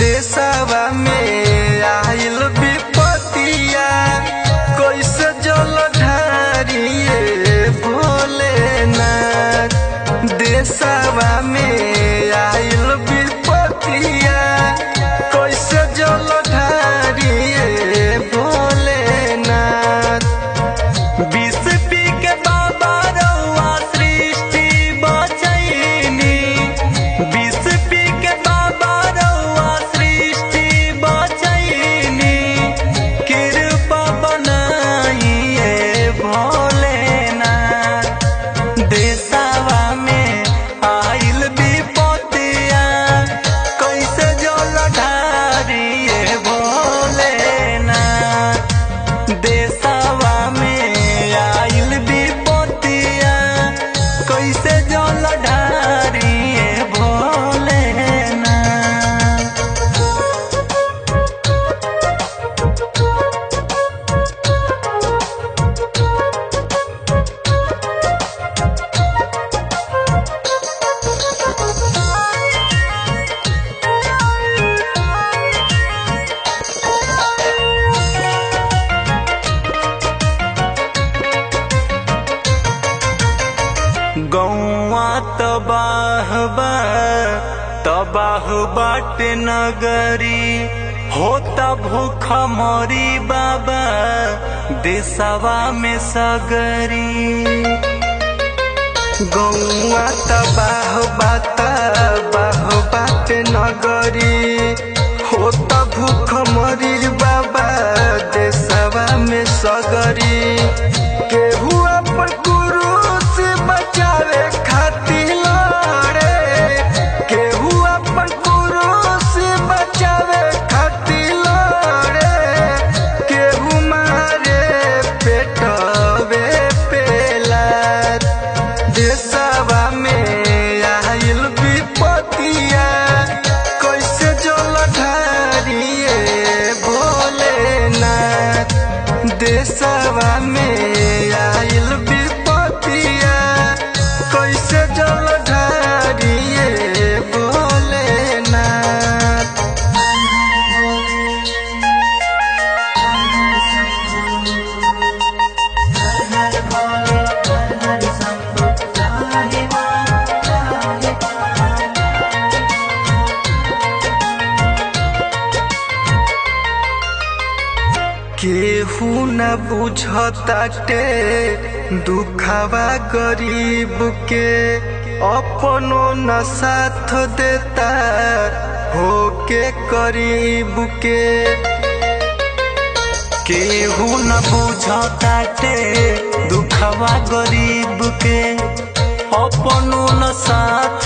देशवा में आइल विपतिया कैसे जल ढारिए भोलेनाथ। देशवा में आइल विपतिया कैसे जल ढारिए भोलेनाथ। विष पी के बाबा रउआ सृष्टि बचैनी, विष पी के बाबा रउआ सृष्टि बचैनी। कृपा बनाइए भोलेनाथ। देशवा में आइल विपतिया कैसे जल ढारिए भोलेनाथ। देशवा में आइल विपतिया कैसे जल ढारिए भोलेनाथ। गौवा तबाह बाटे नगरी, होता भूख मरी बाबा देशवा में सगरी। गौवा तबाह बाटे नगरी, होता भूख मरी बाबा देशवा में सगरी। केहू अपन गुरु से बचावे खातिर लड़े, केहू अपन गुरु से बचावे खातिर लड़े। केहू मारे पेटवे पेलात। देशवा में आइल विपतिया कैसे जल ढारिए भोलेनाथ। देशवा में आइल विपतिया कैसे जल ढारिए भोलेनाथ। केहू न बुझताटे दुखवा गरीब के, अपनो न साथ देता होके करीब के। केहू न बुझताटे दुखवा गरीब के, अपनो न साथ